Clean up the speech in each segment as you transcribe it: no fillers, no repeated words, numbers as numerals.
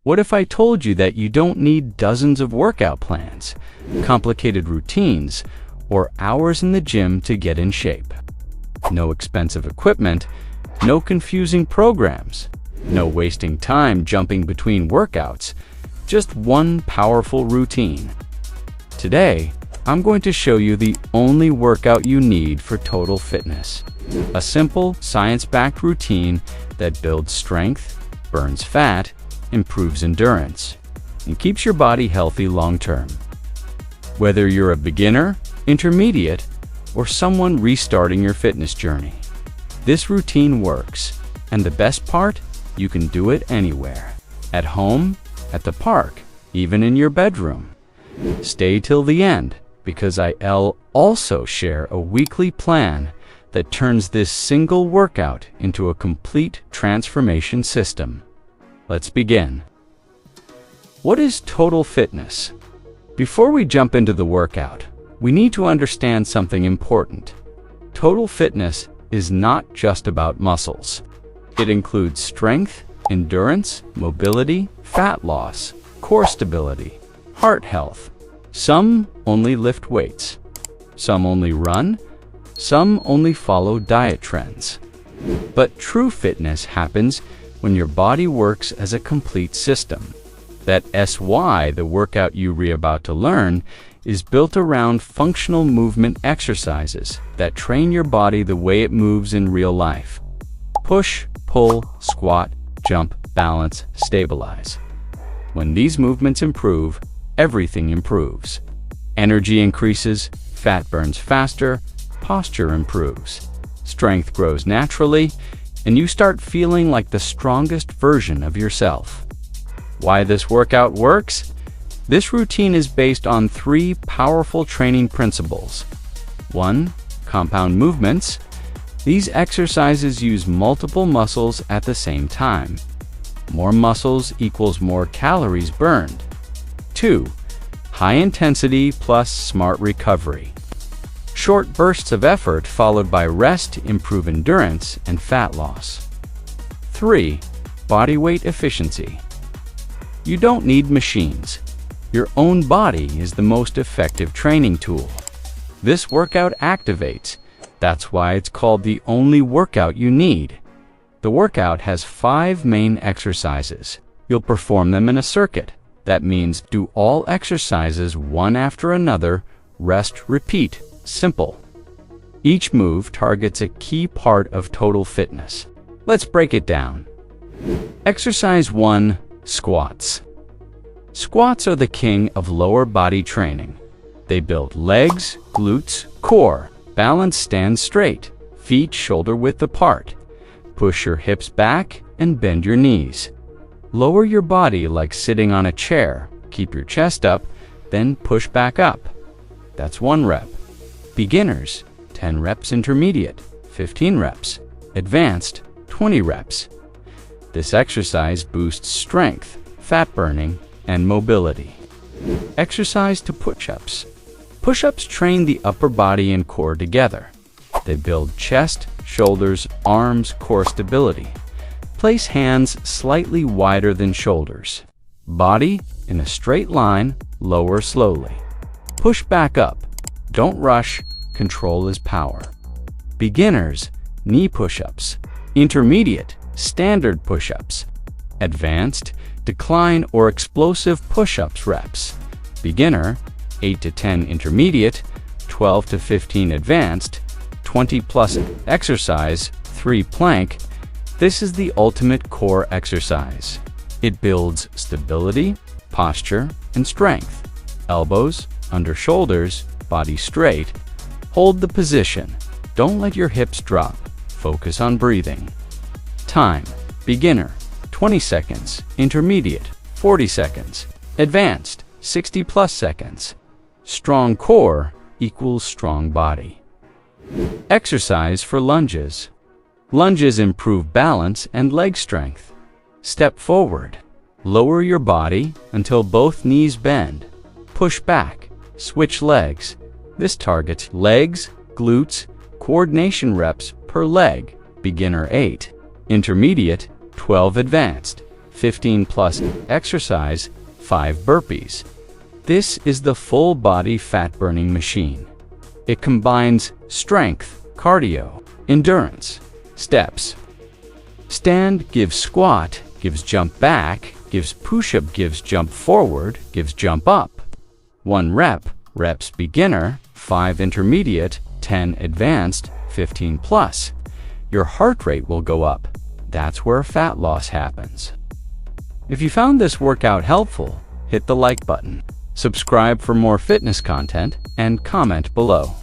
What if I told you that you don't need dozens of workout plans, complicated routines, or hours in the gym to get in shape? No expensive equipment, no confusing programs, no wasting time jumping between workouts, just one powerful routine. Today, I'm going to show you the only workout you need for total fitness. A simple, science-backed routine that builds strength, burns fat, improves endurance, and keeps your body healthy long-term. Whether you're a beginner, intermediate, or someone restarting your fitness journey, this routine works. And the best part? You can do it anywhere. At home, at the park, even in your bedroom. Stay till the end, because I'll also share a weekly plan that turns this single workout into a complete transformation system. Let's begin. What is total fitness? Before we jump into the workout, we need to understand something important. Total fitness is not just about muscles. It includes strength, endurance, mobility, fat loss, core stability, heart health. Some only lift weights. Some only run. Some only follow diet trends. But true fitness happens when your body works as a complete system. That's why the workout you're about to learn is built around functional movement exercises that train your body the way it moves in real life. Push, pull, squat, jump, balance, stabilize. When these movements improve, everything improves. Energy increases, fat burns faster, posture improves, strength grows naturally, and you start feeling like the strongest version of yourself. Why this workout works? This routine is based on 3 powerful training principles. 1. Compound movements. These exercises use multiple muscles at the same time. More muscles equals more calories burned. 2. High intensity plus smart recovery. Short bursts of effort followed by rest to improve endurance and fat loss. 3. Body weight efficiency. You don't need machines. Your own body is the most effective training tool. This workout activates. That's why it's called the only workout you need. The workout has 5 main exercises. You'll perform them in a circuit. That means do all exercises one after another, rest, repeat. Simple. Each move targets a key part of total fitness. Let's break it down. Exercise 1. Squats. Squats are the king of lower body training. They build legs, glutes, core, balance, stand straight, feet shoulder width apart. Push your hips back and bend your knees. Lower your body like sitting on a chair. Keep your chest up, then push back up. That's 1 rep. Beginners, 10 reps. Intermediate, 15 reps. Advanced, 20 reps. This exercise boosts strength, fat burning, and mobility. Exercise to push-ups. Push-ups train the upper body and core together. They build chest, shoulders, arms, core stability. Place hands slightly wider than shoulders. Body in a straight line, lower slowly. Push back up. Don't rush. Control is power. Beginners, knee push-ups. Intermediate, standard push-ups. Advanced, decline or explosive push-ups reps. Beginner, 8 to 10. Intermediate, 12 to 15. Advanced, 20 plus. Exercise 3. Plank. This is the ultimate core exercise. It builds stability, posture, and strength. Elbows, under shoulders, body straight. Hold the position. Don't let your hips drop. Focus on breathing. Time. Beginner, 20 seconds. Intermediate, 40 seconds. Advanced, 60 plus seconds. Strong core equals strong body. Exercise for lunges. Lunges improve balance and leg strength. Step forward. Lower your body until both knees bend. Push back. Switch legs. This targets legs, glutes, coordination reps per leg. Beginner 8. Intermediate 12. Advanced 15 plus exercise, 5 burpees. This is the full body fat burning machine. It combines strength, cardio, endurance, steps. Stand gives squat, gives jump back, gives push-up, gives jump forward, gives jump up. 1 rep, reps beginner, 5 intermediate, 10 advanced, 15 plus. Your heart rate will go up. That's where fat loss happens. If you found this workout helpful, hit the like button, subscribe for more fitness content, and comment below.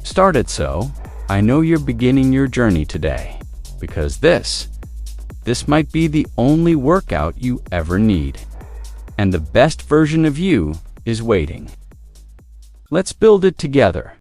Start it so I know you're beginning your journey today, because this might be the only workout you ever need. And the best version of you is waiting. Let's build it together.